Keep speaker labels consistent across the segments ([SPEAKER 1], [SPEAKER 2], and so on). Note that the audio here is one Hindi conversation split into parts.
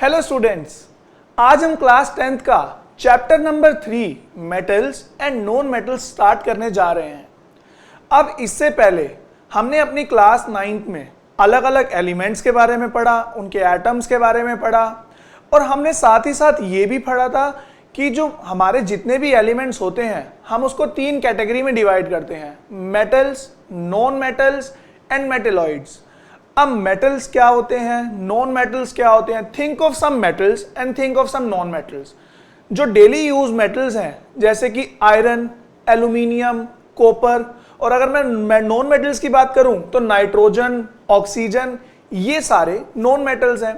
[SPEAKER 1] हेलो स्टूडेंट्स, आज हम क्लास 10th का chapter number 3 metals and non metals start करने जा रहे हैं। अब इससे पहले हमने अपनी क्लास 9th में अलग अलग एलिमेंट्स के बारे में पढ़ा, उनके एटम्स के बारे में पढ़ा और हमने साथ ही साथ ये भी पढ़ा था कि जो हमारे जितने भी एलिमेंट्स होते हैं हम उसको 3 कैटेगरी में डिवाइड करते हैं, metals, non metals and metalloids. अब मेटल्स क्या होते हैं, नॉन मेटल्स क्या होते हैं, think of some metals and think of some non metals. जो डेली यूज मेटल्स हैं जैसे कि आयरन, एल्यूमिनियम, कॉपर, और अगर मैं नॉन मेटल्स की बात करूं तो नाइट्रोजन, ऑक्सीजन, ये सारे नॉन मेटल्स हैं।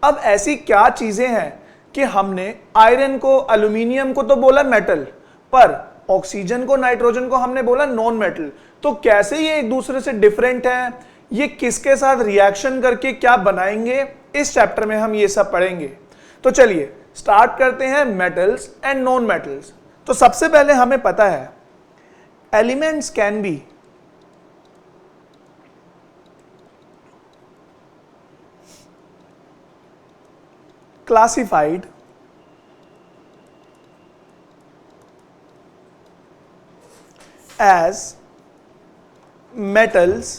[SPEAKER 1] अब ऐसी क्या चीजें हैं कि हमने आयरन को, एल्यूमिनियम को तो बोला मेटल, पर ऑक्सीजन को, नाइट्रोजन को हमने बोला नॉन मेटल। तो कैसे ये एक दूसरे से डिफरेंट हैं, ये किसके साथ रिएक्शन करके क्या बनाएंगे, इस चैप्टर में हम ये सब पढ़ेंगे। तो चलिए स्टार्ट करते हैं मेटल्स एंड नॉन मेटल्स। तो सबसे पहले हमें पता है elements can be classified as metals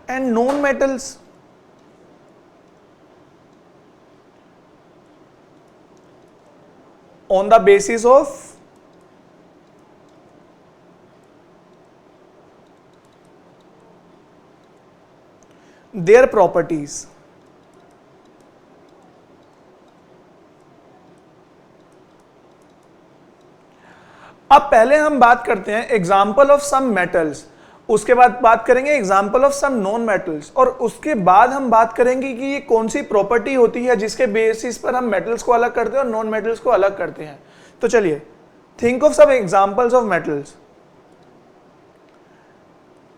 [SPEAKER 1] and non-metals. On the basis of their properties. अब पहले हम बात करते हैं एग्जाम्पल ऑफ सम मेटल्स, उसके बाद बात करेंगे example of some non metals, और उसके बाद हम बात करेंगे कि ये कौन सी प्रॉपर्टी होती है जिसके बेसिस पर हम मेटल्स को अलग करते हैं और नॉन मेटल्स को अलग करते हैं। तो चलिए think of some examples of metals.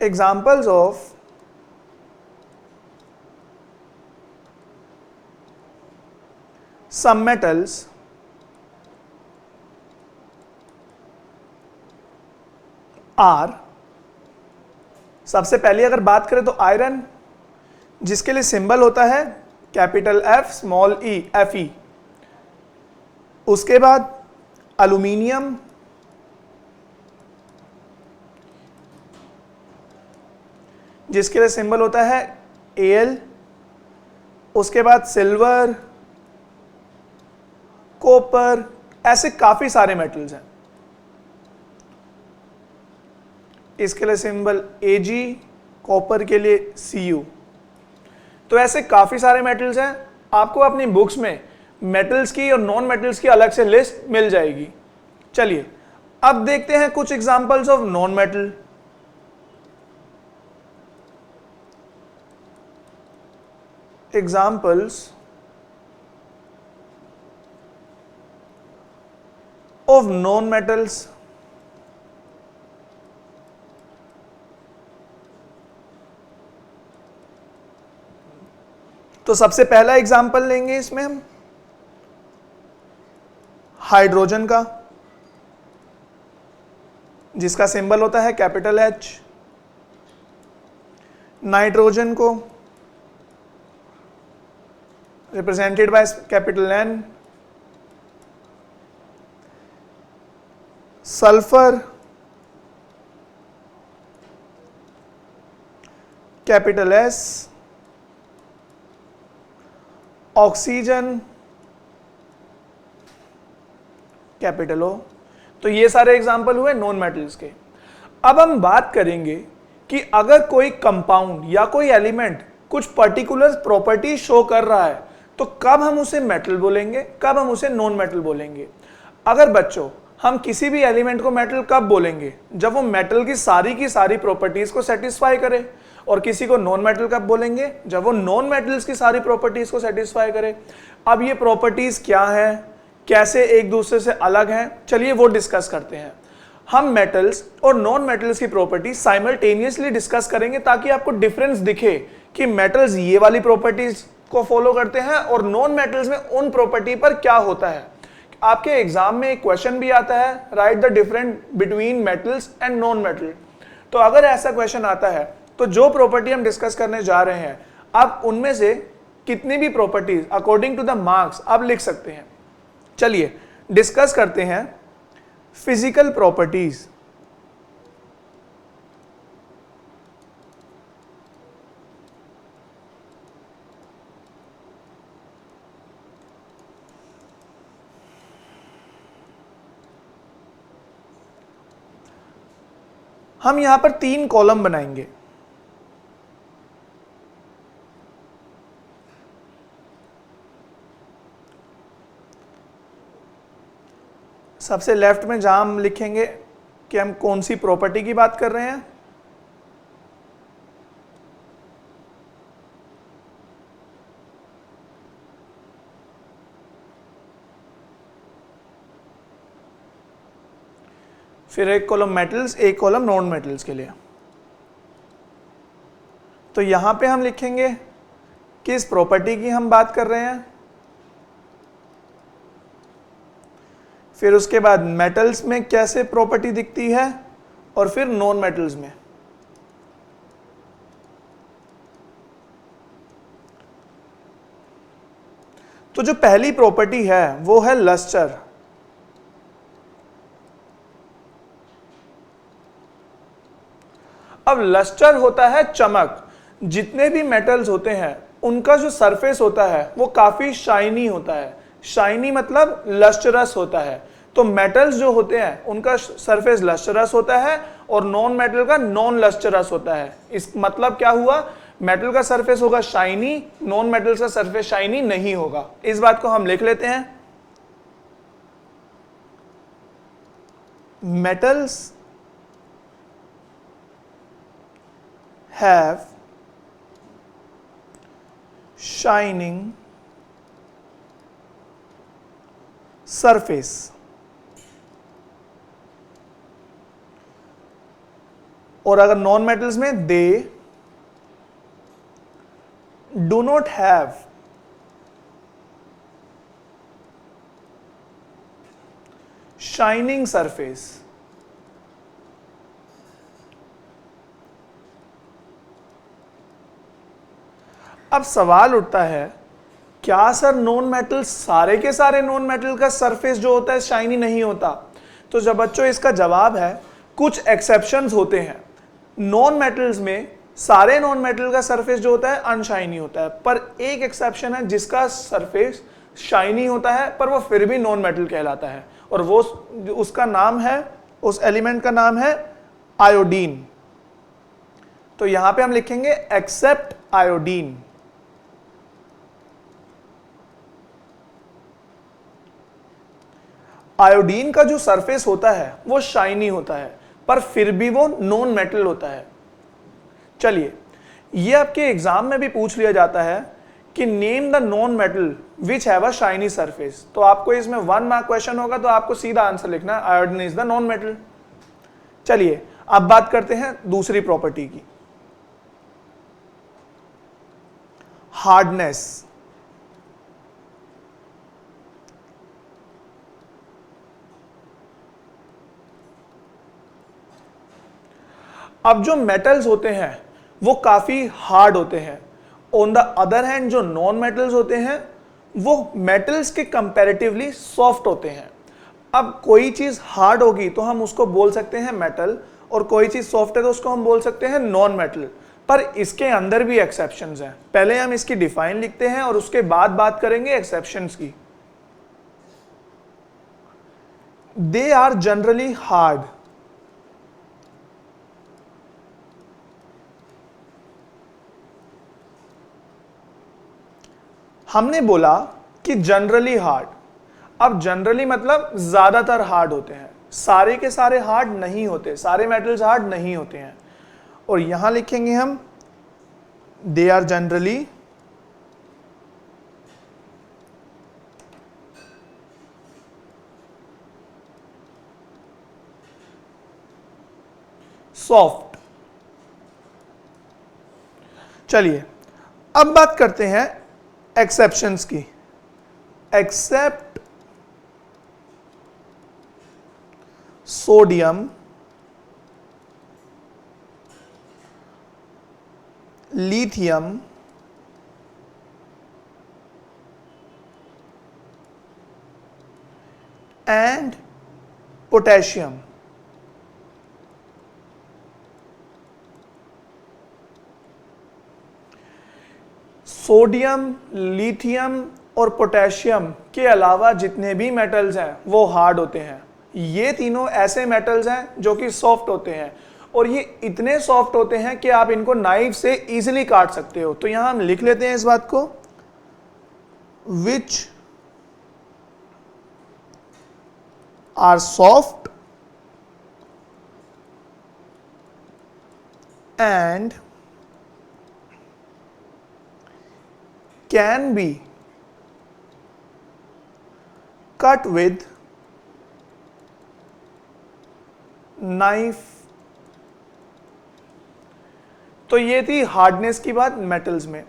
[SPEAKER 1] Examples of some metals are, सबसे पहले अगर बात करें तो आयरन, जिसके लिए सिंबल होता है कैपिटल एफ स्मॉल ई, एफ ई। उसके बाद एल्यूमिनियम, जिसके लिए सिंबल होता है एल। उसके बाद सिल्वर, कॉपर, ऐसे काफी सारे मेटल्स हैं। इसके लिए सिंबल Ag, कॉपर के लिए Cu। तो ऐसे काफी सारे मेटल्स हैं। आपको अपनी बुक्स में मेटल्स की और नॉन मेटल्स की अलग से लिस्ट मिल जाएगी। चलिए अब देखते हैं कुछ examples of non metal. Examples of non metals. तो सबसे पहला एग्जाम्पल लेंगे इसमें हम हाइड्रोजन का, जिसका सिंबल होता है कैपिटल H। नाइट्रोजन को represented by capital N। Sulphur capital S। Oxygen capital O। तो ये सारे एग्जाम्पल हुए नॉन मेटल्स के। अब हम बात करेंगे कि अगर कोई कंपाउंड या कोई एलिमेंट कुछ पर्टिकुलर प्रॉपर्टी शो कर रहा है तो कब हम उसे मेटल बोलेंगे, कब हम उसे नॉन मेटल बोलेंगे। अगर बच्चों हम किसी भी एलिमेंट को मेटल कब बोलेंगे, जब वो मेटल की सारी प्रॉपर्टीज को सेटिस्फाई करे। और किसी को नॉन मेटल कब बोलेंगे, जब वो नॉन मेटल्स की सारी प्रॉपर्टीज को सेटिस्फाई करे। अब ये प्रॉपर्टीज क्या हैं, कैसे एक दूसरे से अलग हैं, चलिए वो डिस्कस करते हैं। हम मेटल्स और नॉन मेटल्स की प्रॉपर्टी साइमल्टेनियसली डिस्कस करेंगे ताकि आपको डिफरेंस दिखे कि मेटल्स ये वाली प्रॉपर्टीज को फॉलो करते हैं और नॉन मेटल्स में उन प्रॉपर्टी पर क्या होता है। आपके एग्जाम में एक क्वेश्चन भी आता है, right the difference between metals and non metal. तो अगर ऐसा क्वेश्चन आता है तो जो प्रॉपर्टी हम डिस्कस करने जा रहे हैं आप उनमें से कितनी भी properties according to the marks आप लिख सकते हैं। चलिए डिस्कस करते हैं फिजिकल प्रॉपर्टीज। हम यहां पर 3 कॉलम बनाएंगे। सबसे लेफ्ट में जहां हम लिखेंगे कि हम कौन सी प्रॉपर्टी की बात कर रहे हैं, फिर एक कॉलम मेटल्स, एक कॉलम नॉन मेटल्स के लिए। तो यहां पे हम लिखेंगे किस प्रॉपर्टी की हम बात कर रहे हैं, फिर उसके बाद मेटल्स में कैसे प्रॉपर्टी दिखती है, और फिर नॉन मेटल्स में। तो जो पहली प्रॉपर्टी है वो है लस्टर। अब लस्टर होता है चमक। जितने भी मेटल्स होते हैं उनका जो सरफेस होता है वो काफी शाइनी होता है। शाइनी मतलब लस्टरस होता है। तो मेटल्स जो होते हैं उनका सरफेस लस्टरस होता है और नॉन मेटल का नॉन लस्टरस होता है। इस मतलब क्या हुआ, मेटल का सरफेस होगा शाइनी, नॉन मेटल का सरफेस शाइनी नहीं होगा। इस बात को हम लिख लेते हैं। Metals have shining surface। और अगर नॉन मेटल्स में they do not have shining surface. अब सवाल उठता है, क्या सर नॉन मेटल सारे के सारे नॉन मेटल का सरफेस जो होता है शाइनी नहीं होता? तो जब बच्चों इसका जवाब है कुछ एक्सेप्शंस होते हैं। नॉन मेटल्स में सारे नॉन मेटल का सरफेस जो होता है अनशाइनी होता है, पर एक एक्सेप्शन है जिसका सरफेस शाइनी होता है पर वो फिर भी नॉन मेटल कहलाता है, और वो उसका नाम है, उस एलिमेंट का नाम है आयोडीन। तो यहां पे हम लिखेंगे एक्सेप्ट आयोडीन। आयोडीन का जो सरफेस होता है वो शाइनी होता है पर फिर भी वो नॉन मेटल होता है। चलिए, ये आपके एग्जाम में भी पूछ लिया जाता है कि name the non metal which have a shiny surface. तो आपको इसमें 1 मार्क क्वेश्चन होगा, तो आपको सीधा आंसर लिखना है iodine is the non metal. चलिए अब बात करते हैं दूसरी प्रॉपर्टी की, हार्डनेस। अब जो मेटल्स होते हैं वो काफी हार्ड होते हैं। ऑन द अदर हैंड जो नॉन मेटल्स होते हैं वो मेटल्स के कंपैरेटिवली सॉफ्ट होते हैं। अब कोई चीज हार्ड होगी तो हम उसको बोल सकते हैं मेटल, और कोई चीज सॉफ्ट है तो उसको हम बोल सकते हैं नॉन मेटल। पर इसके अंदर भी एक्सेप्शंस हैं। पहले हम इसकी डिफाइन लिखते हैं और उसके बाद बात करेंगे एक्सेप्शंस की। They are generally hard. हमने बोला कि जनरली हार्ड। अब जनरली मतलब ज्यादातर हार्ड होते हैं, सारे के सारे हार्ड नहीं होते, सारे मेटल्स हार्ड नहीं होते हैं। और यहां लिखेंगे हम दे आर जनरली सॉफ्ट। चलिए अब बात करते हैं एक्सेप्शंस की। Except sodium, lithium, and potassium. Sodium, lithium और पोटेशियम के अलावा जितने भी मेटल्स हैं वो हार्ड होते हैं। ये तीनों ऐसे मेटल्स हैं जो कि सॉफ्ट होते हैं, और ये इतने सॉफ्ट होते हैं कि आप इनको नाइफ से इजीली काट सकते हो। तो यहां हम लिख लेते हैं इस बात को, which are soft and can be cut with knife। तो ये थी हार्डनेस की बात मेटल्स में।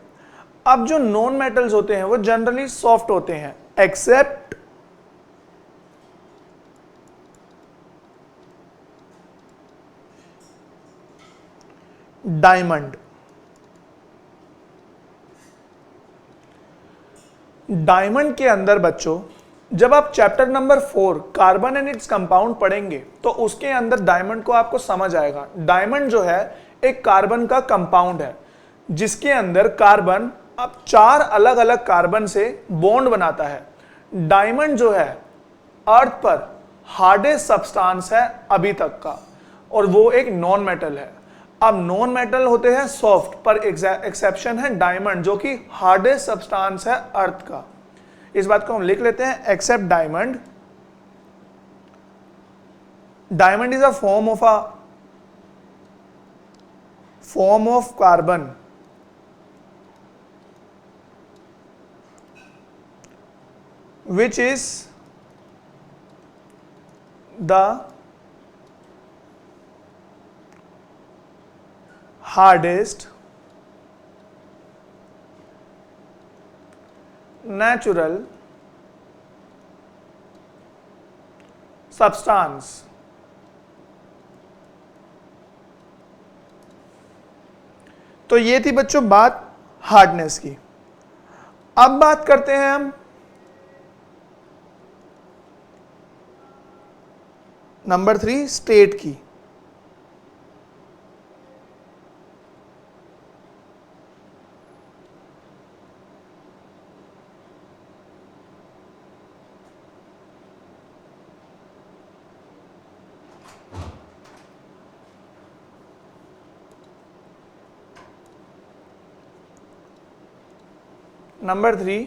[SPEAKER 1] अब जो नॉन मेटल्स होते हैं वो जनरली सॉफ्ट होते हैं, एक्सेप्ट डायमंड। डायमंड के अंदर बच्चों, जब आप chapter number 4 carbon and its compound पढ़ेंगे तो उसके अंदर डायमंड को आपको समझ आएगा। डायमंड जो है एक कार्बन का कंपाउंड है जिसके अंदर कार्बन अब 4 अलग अलग कार्बन से बॉन्ड बनाता है। डायमंड जो है अर्थ पर हार्डेस्ट सब्सटेंस है अभी तक का, और वो एक नॉन मेटल है। अब नॉन मेटल होते हैं सॉफ्ट, पर एक्सेप्शन है डायमंड जो कि हार्डेस्ट सब्सटेंस है अर्थ का। इस बात को हम लिख लेते हैं, except diamond. Diamond is a form of carbon which is the hardest natural substance। तो ये थी बच्चों बात हार्डनेस की। अब बात करते हैं हम नंबर 3 स्टेट की। Number 3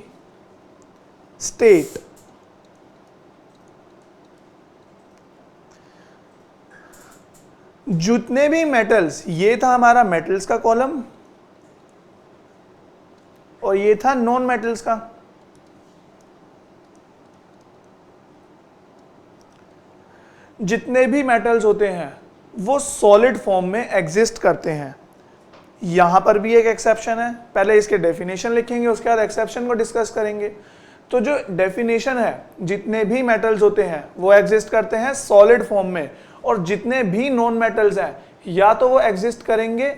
[SPEAKER 1] state. जितने भी मेटल्स, ये था हमारा मेटल्स का कॉलम और ये था नॉन मेटल्स का। जितने भी मेटल्स होते हैं वो सॉलिड फॉर्म में एग्जिस्ट करते हैं। यहां पर भी एक एक्सेप्शन है, पहले इसके डेफिनेशन लिखेंगे उसके बाद एक्सेप्शन को डिस्कस करेंगे। तो जो डेफिनेशन है, जितने भी मेटल्स होते हैं वो एग्जिस्ट करते हैं सॉलिड फॉर्म में, और जितने भी नॉन मेटल्स हैं या तो वो एग्जिस्ट करेंगे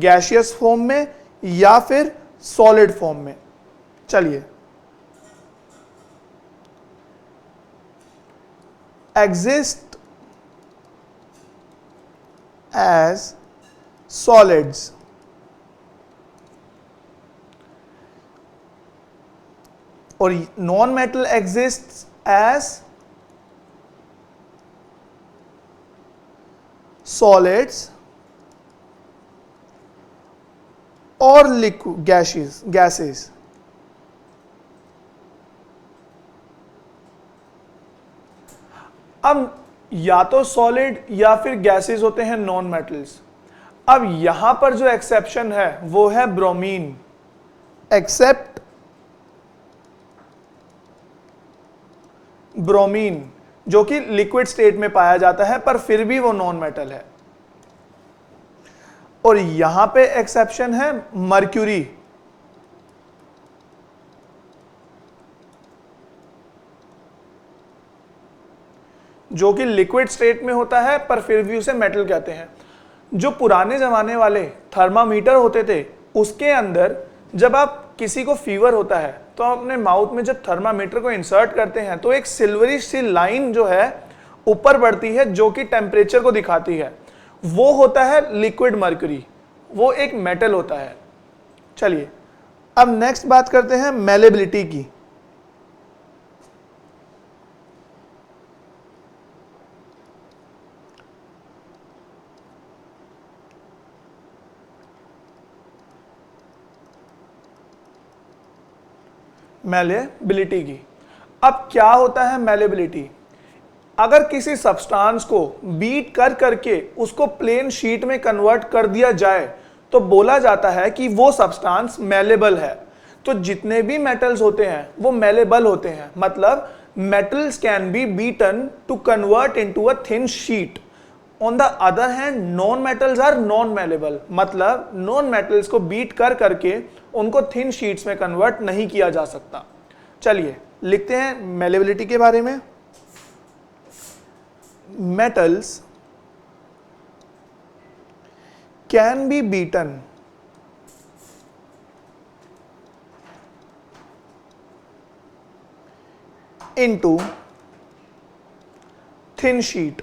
[SPEAKER 1] गैसियस फॉर्म में या फिर सॉलिड फॉर्म में। चलिए, एग्जिस्ट एज सॉलिड्स, और non metal exist as solids और लिक्विड गैसेस। अब या तो सॉलिड या फिर गैसेस होते हैं नॉन मेटल्स। अब यहां पर जो एक्सेप्शन है वो है ब्रोमीन, एक्सेप्ट ब्रोमीन, जो कि लिक्विड स्टेट में पाया जाता है पर फिर भी वो नॉन मेटल है। और यहां पे एक्सेप्शन है मर्क्यूरी, जो कि लिक्विड स्टेट में होता है पर फिर भी उसे मेटल कहते हैं। जो पुराने जमाने वाले थर्मामीटर होते थे उसके अंदर जब आप किसी को फीवर होता है तो हम अपने माउथ में जब थर्मामीटर को इंसर्ट करते हैं तो एक सिल्वरी सी लाइन जो है ऊपर बढ़ती है जो कि टेम्परेचर को दिखाती है, वो होता है लिक्विड मर्क्यूरी, वो एक मेटल होता है। चलिए अब नेक्स्ट बात करते हैं मेलेबिलिटी की। मेलेबिलिटी की। अब क्या होता है मेलेबिलिटी? अगर किसी सब्सटेंस को बीट कर करके उसको प्लेन शीट में कन्वर्ट कर दिया जाए तो बोला जाता है कि वो सब्सटेंस मेलेबल है। तो जितने भी मेटल्स होते हैं वो मेलेबल होते हैं, मतलब metals can be beaten to convert into a thin sheet. On the other hand non metals are non malleable, मतलब नॉन मेटल्स को बीट कर करके उनको थिन शीट्स में कन्वर्ट नहीं किया जा सकता। चलिए लिखते हैं मेलेबिलिटी के बारे में। Metals can be beaten into thin sheet।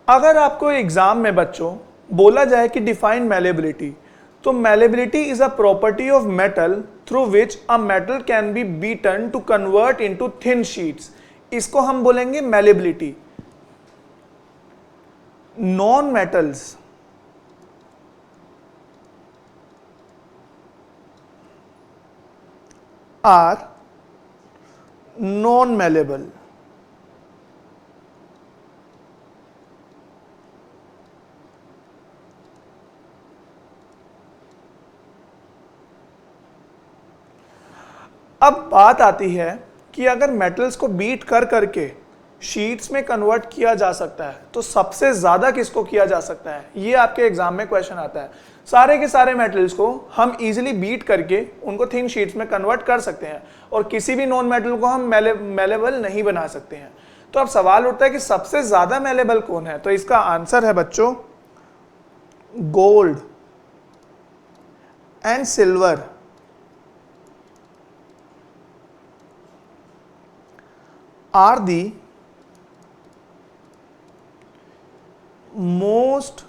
[SPEAKER 1] अगर आपको एग्जाम में बच्चों बोला जाए कि डिफाइन मेलेबिलिटी, तो malleability is a property of metal through which a metal can be beaten to convert into thin sheets. इसको हम बोलेंगे malleability. Non metals are non-malleable। अब बात आती है कि अगर मेटल्स को बीट कर करके शीट्स में कन्वर्ट किया जा सकता है तो सबसे ज्यादा किसको किया जा सकता है, ये आपके एग्जाम में क्वेश्चन आता है। सारे के सारे मेटल्स को हम इजीली बीट करके उनको थिन शीट्स में कन्वर्ट कर सकते हैं और किसी भी नॉन मेटल को हम मेलेबल नहीं बना सकते हैं। तो अब सवाल उठता है कि सबसे ज्यादा मेलेबल कौन है, तो इसका आंसर है बच्चों gold and silver are the most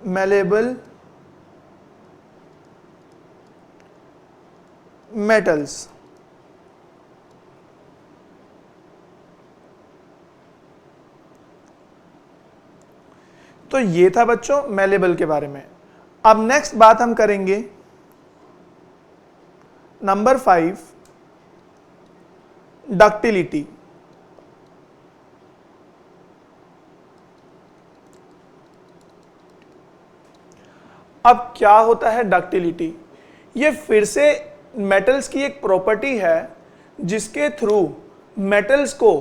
[SPEAKER 1] malleable metals। तो ये था बच्चों मेलेबल के बारे में। अब नेक्स्ट बात हम करेंगे नंबर 5, डक्टिलिटी। अब क्या होता है डक्टिलिटी? ये फिर से मेटल्स की एक प्रॉपर्टी है जिसके थ्रू मेटल्स को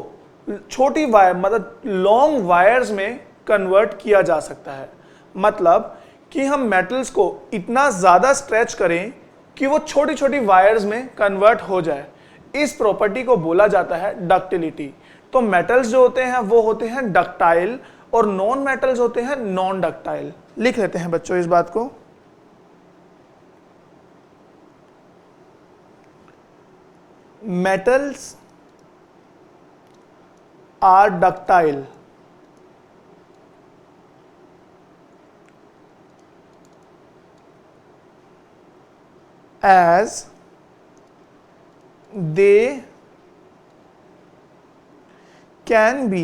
[SPEAKER 1] छोटी वायर मतलब लॉन्ग वायर्स में कन्वर्ट किया जा सकता है। मतलब कि हम मेटल्स को इतना ज़्यादा स्ट्रेच करें कि वो छोटी छोटी वायर्स में कन्वर्ट हो जाए। इस प्रॉपर्टी को बोला जाता है डक्टिलिटी। तो मेटल्स जो होते हैं वो होते हैं डक्टाइल और नॉन मेटल्स होते हैं नॉन डक्टाइल। लिख लेते हैं बच्चों इस बात को। Metals are ductile as they can be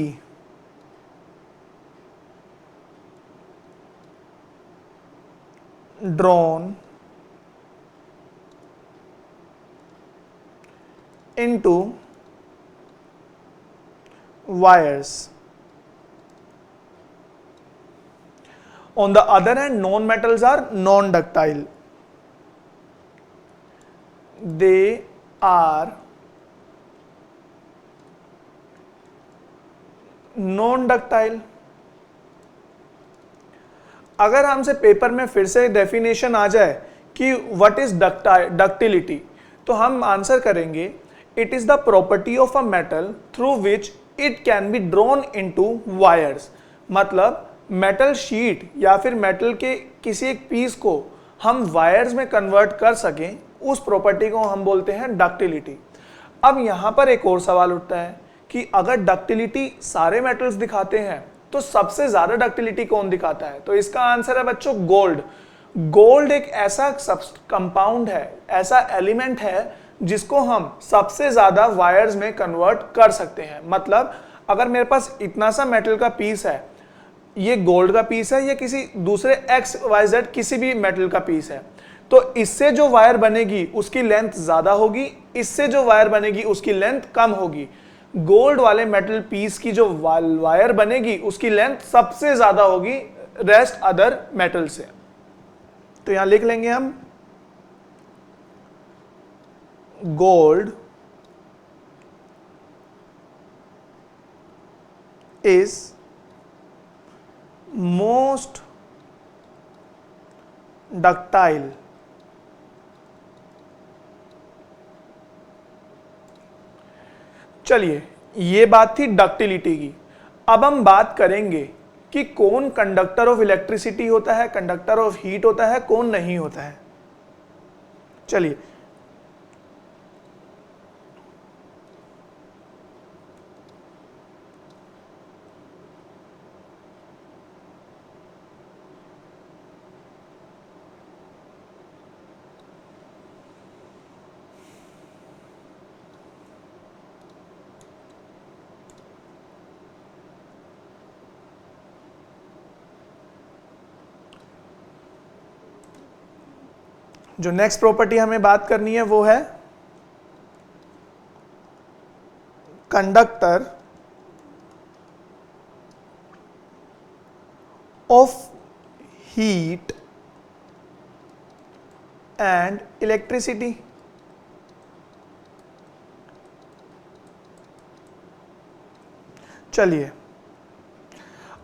[SPEAKER 1] drawn into wires। On the other hand, non-metals are non-ductile। They are non-ductile। अगर हमसे पेपर में फिर से डेफिनेशन आ जाए कि व्हाट इज डक्टिलिटी, तो हम आंसर करेंगे it is the property of a metal through which it can be drawn into wires. मतलब मेटल शीट या फिर मेटल के किसी एक पीस को हम वायर्स में कन्वर्ट कर सकें, उस प्रॉपर्टी को हम बोलते हैं डक्टिलिटी। अब यहां पर एक और सवाल उठता है कि अगर डक्टिलिटी सारे मेटल्स दिखाते हैं तो सबसे ज्यादा डक्टिलिटी कौन दिखाता है? तो इसका आंसर है बच्चों गोल्ड। गोल्ड एक ऐसा कंपाउंड है, ऐसा एलिमेंट है जिसको हम सबसे ज्यादा वायर्स में कन्वर्ट कर सकते हैं। मतलब अगर मेरे पास इतना सा मेटल का पीस है, ये गोल्ड का पीस है या किसी दूसरे XYZ किसी भी मेटल का पीस है, तो इससे जो वायर बनेगी उसकी लेंथ ज्यादा होगी, इससे जो वायर बनेगी उसकी लेंथ कम होगी। गोल्ड वाले मेटल पीस की जो वायर बनेगी उसकी लेंथ सबसे ज्यादा होगी रेस्ट अदर मेटल से। तो यहां लिख लेंगे हम गोल्ड इज मोस्ट डक्टाइल चलिए, ये बात थी डक्टिलिटी की। अब हम बात करेंगे कि कौन कंडक्टर ऑफ इलेक्ट्रिसिटी होता है, कंडक्टर ऑफ हीट होता है, कौन नहीं होता है। चलिए, जो नेक्स्ट प्रॉपर्टी हमें बात करनी है वो है conductor of heat and electricity. चलिए,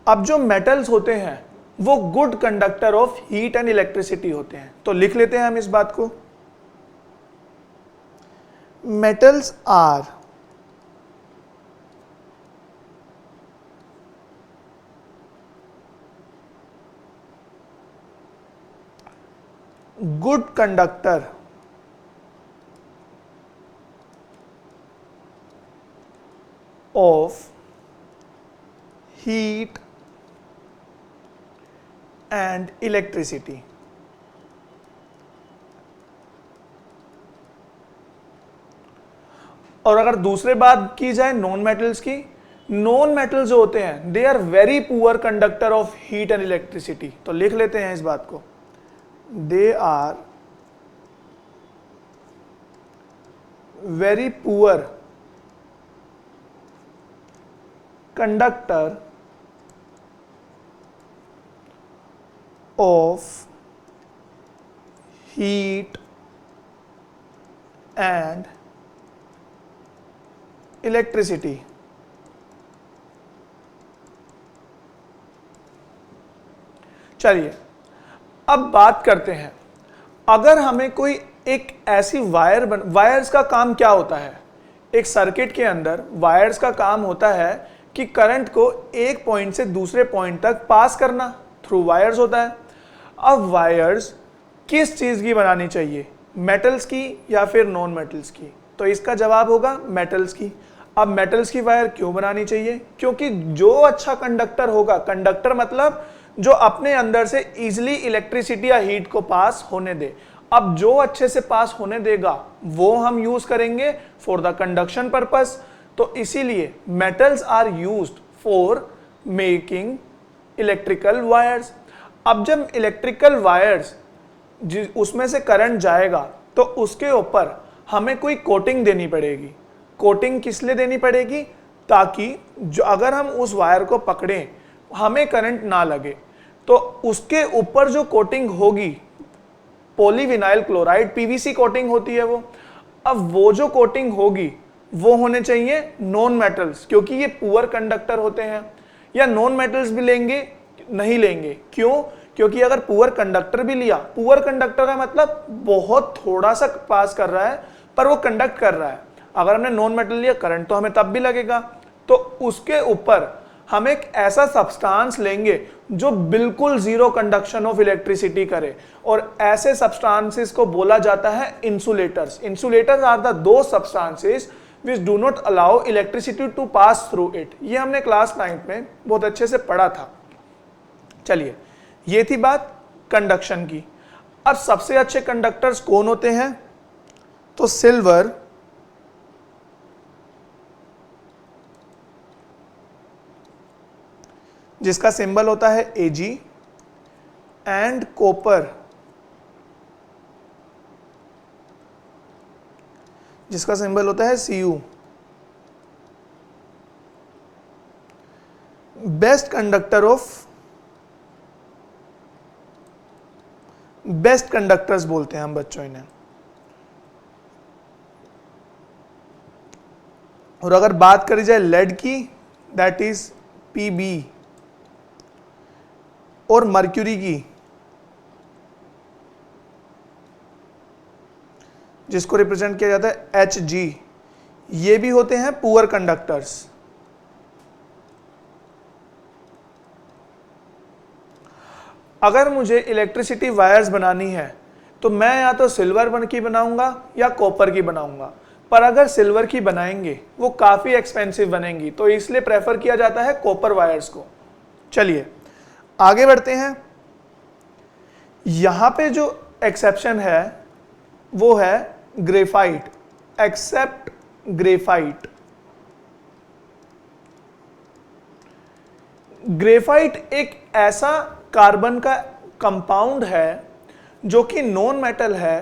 [SPEAKER 1] अब जो मेटल्स होते हैं वो good conductor of heat and electricity होते हैं। तो लिख लेते हैं हम इस बात को, metals are good conductor of heat and electricity. और अगर दूसरे बात की जाए नॉन मेटल्स की, नॉन मेटल्स जो होते हैं they are very poor conductor of heat and electricity. तो लिख लेते हैं इस बात को, they are very poor conductor of heat and electricity। चलिए, अब बात करते हैं, अगर हमें कोई एक ऐसी वायर्स का काम क्या होता है? एक सर्किट के अंदर वायर्स का काम होता है कि करंट को एक पॉइंट से दूसरे पॉइंट तक पास करना, थ्रू वायर्स होता है। अब वायर्स किस चीज की बनानी चाहिए, मेटल्स की या फिर नॉन मेटल्स की? तो इसका जवाब होगा मेटल्स की। अब मेटल्स की वायर क्यों बनानी चाहिए? क्योंकि जो अच्छा कंडक्टर होगा, कंडक्टर मतलब जो अपने अंदर से इजीली इलेक्ट्रिसिटी या हीट को पास होने दे। अब जो अच्छे से पास होने देगा वो हम यूज करेंगे फॉर द कंडक्शन पर्पस। तो इसीलिए metals are used for making electrical wires. अब जब इलेक्ट्रिकल वायर्स उसमें से करंट जाएगा तो उसके ऊपर हमें कोई कोटिंग देनी पड़ेगी। कोटिंग किस लिए देनी पड़ेगी? ताकि जो अगर हम उस वायर को पकड़ें हमें करंट ना लगे। तो उसके ऊपर जो कोटिंग होगी, पॉलीविनाइल क्लोराइड पीवीसी कोटिंग होती है वो। अब वो जो कोटिंग होगी वो होने चाहिए नॉन मेटल्स, क्योंकि ये पुअर कंडक्टर होते हैं। या नॉन मेटल्स भी लेंगे? नहीं लेंगे। क्यों? क्योंकि अगर पुअर कंडक्टर भी लिया, पुअर कंडक्टर है मतलब बहुत थोड़ा सा पास कर रहा है पर वो कंडक्ट कर रहा है। अगर हमने नॉन मेटल लिया, करंट तो हमें तब भी लगेगा। तो उसके ऊपर हम एक ऐसा सब्सटेंस लेंगे जो बिल्कुल जीरो कंडक्शन ऑफ इलेक्ट्रिसिटी करे, और ऐसे सब्सटेंसेस को बोला जाता है इंसुलेटर्स। इंसुलेटर्स आर द दो substances which do not allow electricity to pass through it। ये हमने क्लास 9 में बहुत अच्छे से पढ़ा था। चलिए, ये थी बात कंडक्शन की। अब सबसे अच्छे कंडक्टर्स कौन होते हैं? तो सिल्वर, जिसका सिंबल होता है Ag, एंड कॉपर, जिसका सिंबल होता है Cu। बेस्ट कंडक्टर्स बोलते हैं हम बच्चों इन्हें। और अगर बात करी जाए लेड की, दैट इज Pb, और मर्क्यूरी की, जिसको रिप्रेजेंट किया जाता है Hg, ये भी होते हैं पुअर कंडक्टर्स। अगर मुझे इलेक्ट्रिसिटी वायर्स बनानी है तो मैं या तो सिल्वर की बनाऊंगा या कॉपर की बनाऊंगा, पर अगर सिल्वर की बनाएंगे वो काफी एक्सपेंसिव बनेंगी, तो इसलिए प्रेफर किया जाता है कॉपर वायर्स को। चलिए आगे बढ़ते हैं। यहां पे जो एक्सेप्शन है वो है ग्रेफाइट, एक्सेप्ट ग्रेफाइट। ग्रेफाइट एक ऐसा कार्बन का कंपाउंड है जो कि नॉन मेटल है,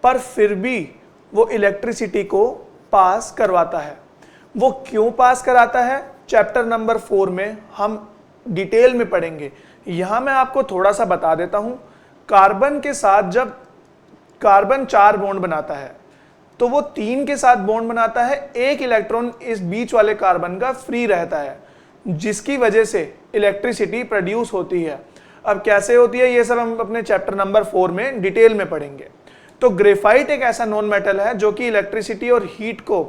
[SPEAKER 1] पर फिर भी वो इलेक्ट्रिसिटी को पास करवाता है। वो क्यों पास कराता है, चैप्टर नंबर 4 में हम डिटेल में पढ़ेंगे। यहां मैं आपको थोड़ा सा बता देता हूं। कार्बन के साथ जब कार्बन 4 बॉन्ड बनाता है तो वो 3 के साथ बॉन्ड बनाता है, एक इलेक्ट्रॉन इस बीच वाले कार्बन का फ्री रहता है, जिसकी वजह से इलेक्ट्रिसिटी प्रोड्यूस होती है। अब कैसे होती है ये सब हम अपने चैप्टर नंबर 4 में डिटेल में पढ़ेंगे। तो ग्रेफाइट एक ऐसा नॉन मेटल है जो कि इलेक्ट्रिसिटी और हीट को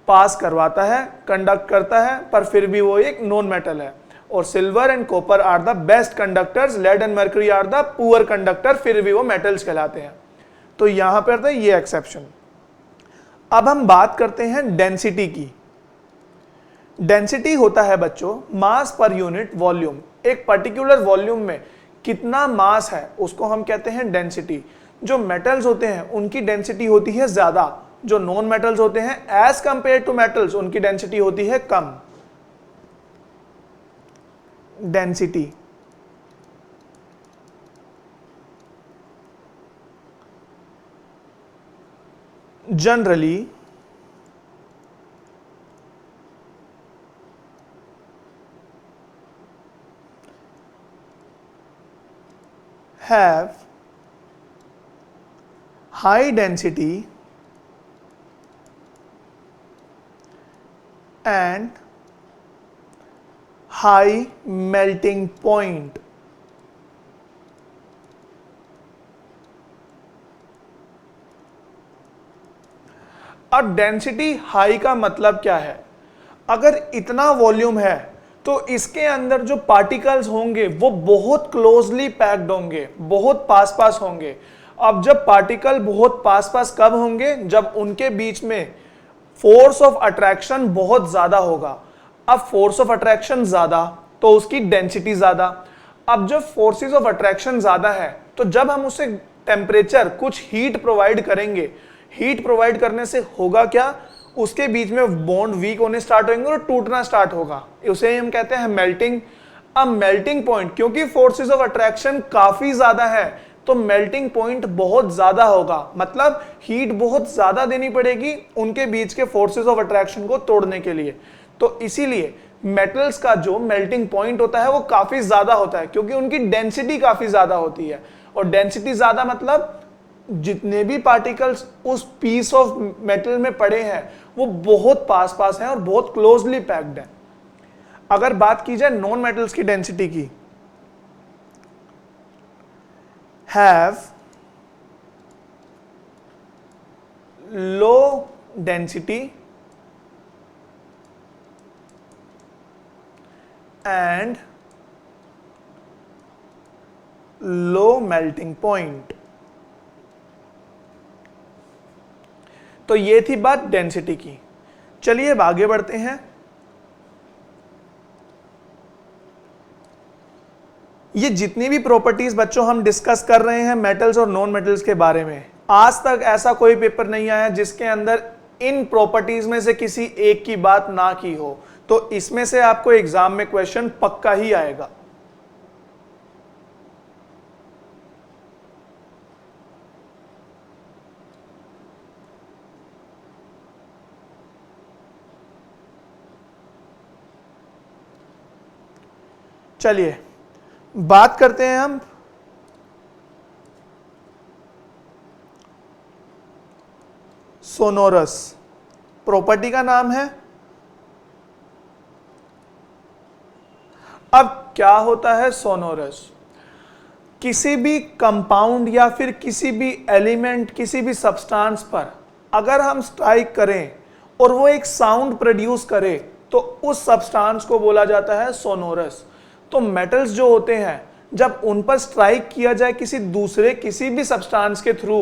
[SPEAKER 1] पास करवाता है, कंडक्ट करता है, पर फिर भी वो एक नॉन मेटल है। और silver and copper are the best conductors, lead and mercury are the poor conductor, फिर भी वो मेटल्स कहलाते हैं। तो यहां पर था ये एक्सेप्शन। अब हम बात करते हैं डेंसिटी की। डेंसिटी होता है बच्चों मास पर यूनिट वॉल्यूम। एक पर्टिकुलर वॉल्यूम में कितना मास है उसको हम कहते हैं डेंसिटी। जो मेटल्स होते हैं उनकी डेंसिटी होती है ज्यादा, जो नॉन मेटल्स होते हैं एज कंपेयर टू मेटल्स उनकी डेंसिटी होती है कम। Density generally have high density and high melting point। अब डेंसिटी हाई का मतलब क्या है? अगर इतना वॉल्यूम है तो इसके अंदर जो पार्टिकल्स होंगे वो बहुत क्लोजली पैक्ड होंगे, बहुत पास पास होंगे। अब जब पार्टिकल बहुत पास पास कब होंगे? जब उनके बीच में फोर्स ऑफ अट्रैक्शन बहुत ज्यादा होगा। अब फोर्स ऑफ अट्रैक्शन ज्यादा तो उसकी डेंसिटी ज्यादा। अब जब फोर्सेस ऑफ अट्रैक्शन ज्यादा है तो जब हम उसे टेम्परेचर, कुछ हीट प्रोवाइड करेंगे, हीट प्रोवाइड करने से होगा क्या? उसके बीच में बॉन्ड वीक होने स्टार्ट होंगे और टूटना स्टार्ट होगा, उसे हम कहते हैं मेल्टिंग। अब मेल्टिंग पॉइंट, क्योंकि फोर्सेस ऑफ अट्रैक्शन काफी ज्यादा है तो मेल्टिंग पॉइंट बहुत ज्यादा होगा, मतलब हीट बहुत ज्यादा देनी पड़ेगी उनके बीच के फोर्सेस ऑफ अट्रैक्शन को तोड़ने के लिए। तो इसीलिए मेटल्स का जो मेल्टिंग पॉइंट होता है वो काफी ज्यादा होता है, क्योंकि उनकी डेंसिटी काफी ज्यादा होती है। और डेंसिटी ज्यादा मतलब जितने भी पार्टिकल्स उस पीस ऑफ मेटल में पड़े हैं वो बहुत पास पास हैं और बहुत क्लोजली पैक्ड हैं। अगर बात की जाए नॉन मेटल्स की डेंसिटी की, have low density and low melting point. तो ये थी बात डेंसिटी की। चलिए अब आगे बढ़ते हैं। ये जितनी भी प्रॉपर्टीज बच्चों हम डिस्कस कर रहे हैं मेटल्स और नॉन मेटल्स के बारे में, आज तक ऐसा कोई पेपर नहीं आया जिसके अंदर इन प्रॉपर्टीज में से किसी एक की बात ना की हो। तो इसमें से आपको एग्जाम में क्वेश्चन पक्का ही आएगा। चलिए बात करते हैं हम सोनोरस। प्रॉपर्टी का नाम है। अब क्या होता है सोनोरस? किसी भी कंपाउंड या फिर किसी भी एलिमेंट, किसी भी सब्सटेंस पर अगर हम स्ट्राइक करें और वो एक साउंड प्रोड्यूस करे तो उस सब्सटेंस को बोला जाता है सोनोरस। तो मेटल्स जो होते हैं जब उन पर स्ट्राइक किया जाए किसी भी सब्सटेंस के थ्रू,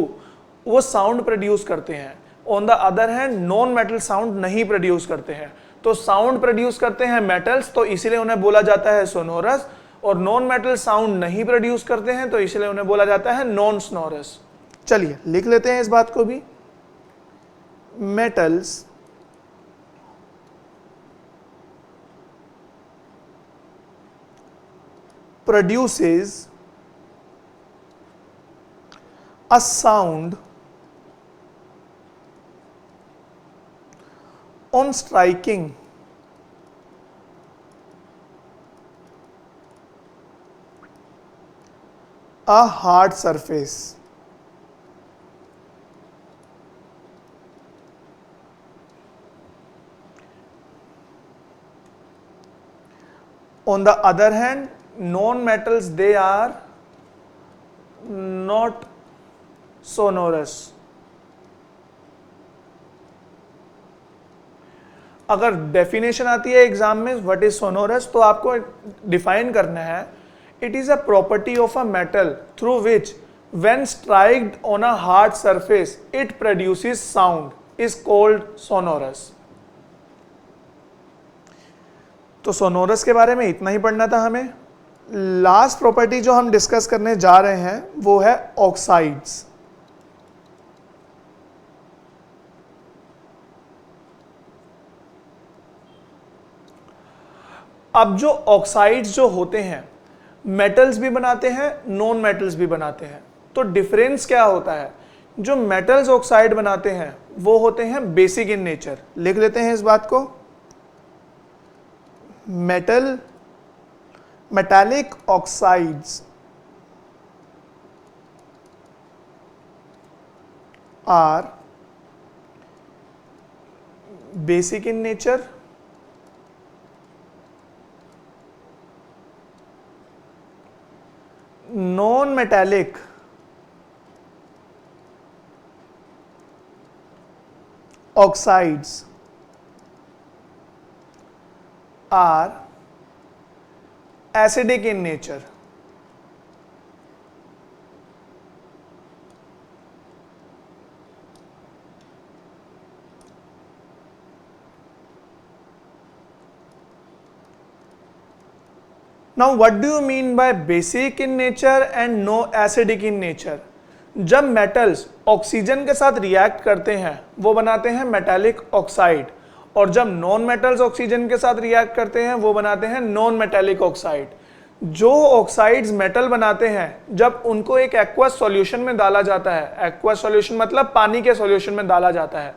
[SPEAKER 1] वो साउंड प्रोड्यूस करते हैं। On the other hand non metal sound नहीं प्रोड्यूस करते हैं। तो साउंड प्रोड्यूस करते हैं मेटल्स, तो इसीलिए उन्हें बोला जाता है सोनोरस, और नॉन मेटल साउंड नहीं प्रोड्यूस करते हैं तो इसलिए उन्हें बोला जाता है नॉन सोनोरस। चलिए लिख लेते हैं इस बात को भी। Metals produces a sound on striking a hard surface. On the other hand, non-metals, they are not sonorous. अगर डेफिनेशन आती है एग्जाम में व्हाट इज सोनोरस, तो आपको डिफाइन करना है it is a property of a metal through which when स्ट्राइक्ड on a hard surface it produces sound is called sonorous. तो सोनोरस के बारे में इतना ही पढ़ना था हमें। लास्ट प्रॉपर्टी जो हम डिस्कस करने जा रहे हैं वो है ऑक्साइड्स। अब जो ऑक्साइड्स जो होते हैं मेटल्स भी बनाते हैं, नॉन मेटल्स भी बनाते हैं। तो डिफरेंस क्या होता है? जो मेटल्स ऑक्साइड बनाते हैं वो होते हैं बेसिक इन नेचर। लिख लेते हैं इस बात को। metallic oxides are basic in nature, non-metallic oxides are acidic in nature. Now what do you mean by basic in nature and no acidic in nature? जब मेटल्स ऑक्सीजन के साथ रिएक्ट करते हैं वो बनाते हैं मेटालिक ऑक्साइड, और जब नॉन मेटल्स ऑक्सीजन के साथ रिएक्ट करते हैं वो बनाते हैं नॉन मेटालिक ऑक्साइड। जो ऑक्साइड्स मेटल बनाते हैं जब उनको एक एक्वस सॉल्यूशन में डाला जाता है, एक्वस सॉल्यूशन मतलब पानी के सॉल्यूशन में डाला जाता है,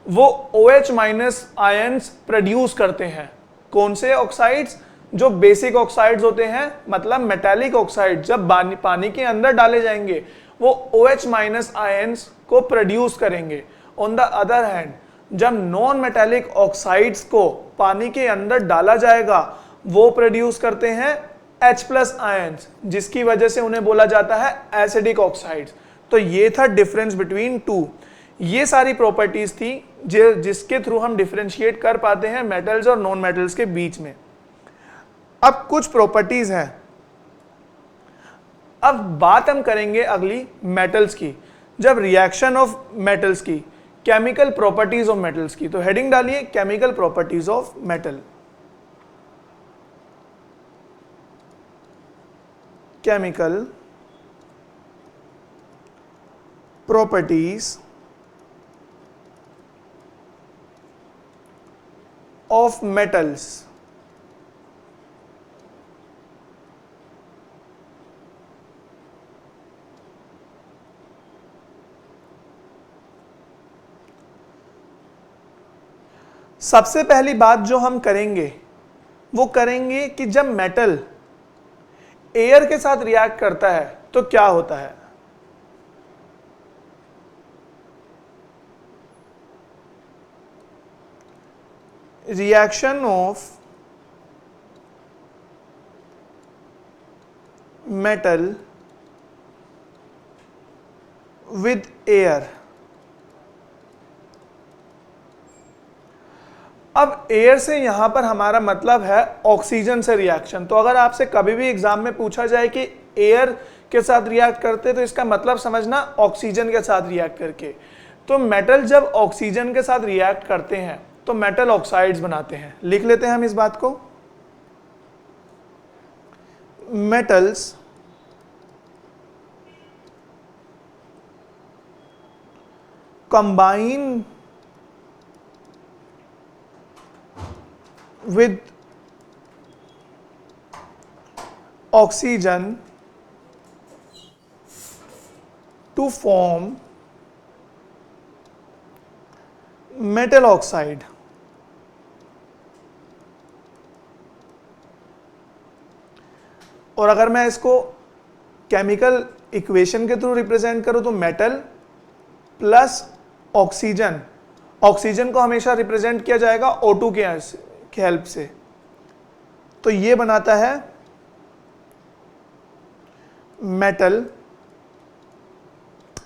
[SPEAKER 1] वो OH- आयंस प्रोड्यूस करते हैं। कौन से ऑक्साइड्स? जो बेसिक ऑक्साइड्स होते हैं, मतलब मेटालिक ऑक्साइड जब पानी के अंदर डाले जाएंगे वो OH- आयंस को प्रोड्यूस करेंगे। ऑन द अदर हैंड जब नॉन मेटालिक ऑक्साइड्स को पानी के अंदर डाला जाएगा वो प्रोड्यूस करते हैं H+ आयंस, जिसकी वजह से उन्हें बोला जाता है एसिडिक ऑक्साइड्स। तो ये था डिफरेंस बिटवीन टू। ये सारी प्रॉपर्टीज थी जिसके थ्रू हम डिफरेंशिएट कर पाते हैं मेटल्स और नॉन मेटल्स के बीच में। अब कुछ प्रॉपर्टीज हैं। अब बात हम करेंगे अगली मेटल्स की, जब रिएक्शन ऑफ मेटल्स की, केमिकल प्रॉपर्टीज ऑफ मेटल्स की। तो हेडिंग डालिए chemical properties of metal. Chemical properties of metals. सबसे पहली बात जो हम करेंगे वो करेंगे कि जब मेटल एयर के साथ रिएक्ट करता है तो क्या होता है। Reaction of metal with air. अब एयर से यहां पर हमारा मतलब है ऑक्सीजन से रिएक्शन। तो अगर आपसे कभी भी एग्जाम में पूछा जाए कि एयर के साथ रिएक्ट करते तो इसका मतलब समझना ऑक्सीजन के साथ रिएक्ट करके। तो मेटल जब ऑक्सीजन के साथ रिएक्ट करते हैं तो मेटल ऑक्साइड्स बनाते हैं। लिख लेते हैं हम इस बात को, metals combine with oxygen to form metal oxide। और अगर मैं इसको केमिकल इक्वेशन के थ्रू रिप्रेजेंट करूं तो मेटल प्लस ऑक्सीजन, ऑक्सीजन को हमेशा रिप्रेजेंट किया जाएगा O2 के हेल्प से, तो ये बनाता है मेटल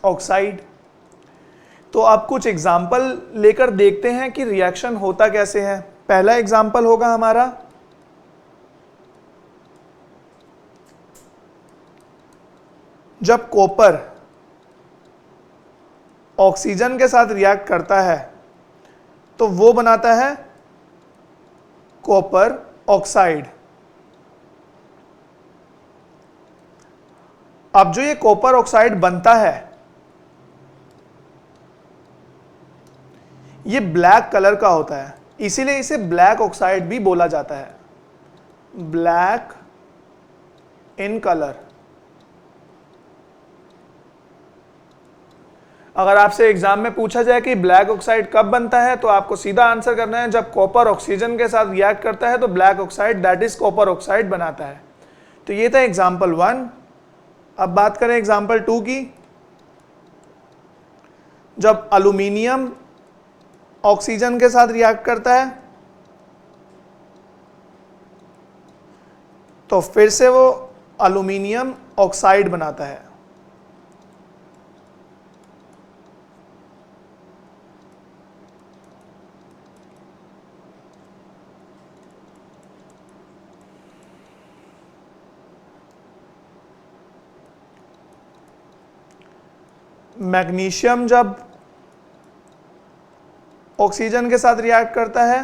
[SPEAKER 1] ऑक्साइड। तो अब कुछ एग्जाम्पल लेकर देखते हैं कि रिएक्शन होता कैसे है। पहला एग्जाम्पल होगा हमारा जब कॉपर ऑक्सीजन के साथ रिएक्ट करता है तो वो बनाता है कॉपर ऑक्साइड। अब जो ये कॉपर ऑक्साइड बनता है ये ब्लैक कलर का होता है, इसीलिए इसे ब्लैक ऑक्साइड भी बोला जाता है, ब्लैक इन कलर। अगर आपसे एग्जाम में पूछा जाए कि ब्लैक ऑक्साइड कब बनता है तो आपको सीधा आंसर करना है जब कॉपर ऑक्सीजन के साथ रिएक्ट करता है तो black oxide that is copper oxide बनाता है। तो ये था एग्जाम्पल 1। अब बात करें एग्जाम्पल 2 की। जब एल्यूमिनियम ऑक्सीजन के साथ रिएक्ट करता है तो फिर से वो एल्यूमिनियम ऑक्साइड बनाता है। मैग्नीशियम जब ऑक्सीजन के साथ रिएक्ट करता है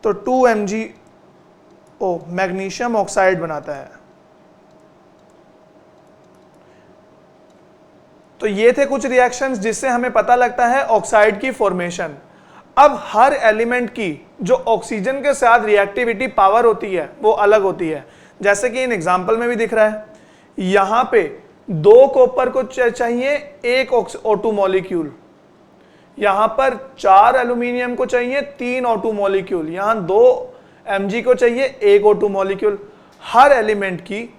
[SPEAKER 1] तो 2 MgO मैग्नीशियम ऑक्साइड बनाता है। तो ये थे कुछ रिएक्शंस जिससे हमें पता लगता है ऑक्साइड की फॉर्मेशन। अब हर एलिमेंट की जो ऑक्सीजन के साथ रिएक्टिविटी पावर होती है वो अलग होती है, जैसे कि इन एग्जाम्पल में भी दिख रहा है। यहां पे 2 कॉपर को चाहिए 1 O2 मॉलिक्यूल, यहां पर 4 एल्यूमिनियम को चाहिए 3 O2 मॉलिक्यूल, यहां 2 Mg को चाहिए 1 O2 मॉलिक्यूल। हर एलिमेंट की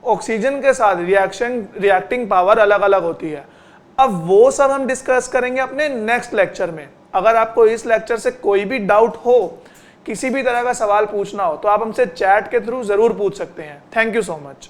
[SPEAKER 1] ऑक्सीजन के साथ रिएक्टिंग पावर अलग अलग होती है। अब वो सब हम डिस्कस करेंगे अपने नेक्स्ट लेक्चर में। अगर आपको इस लेक्चर से कोई भी डाउट हो, किसी भी तरह का सवाल पूछना हो तो आप हमसे चैट के थ्रू जरूर पूछ सकते हैं। Thank you so much.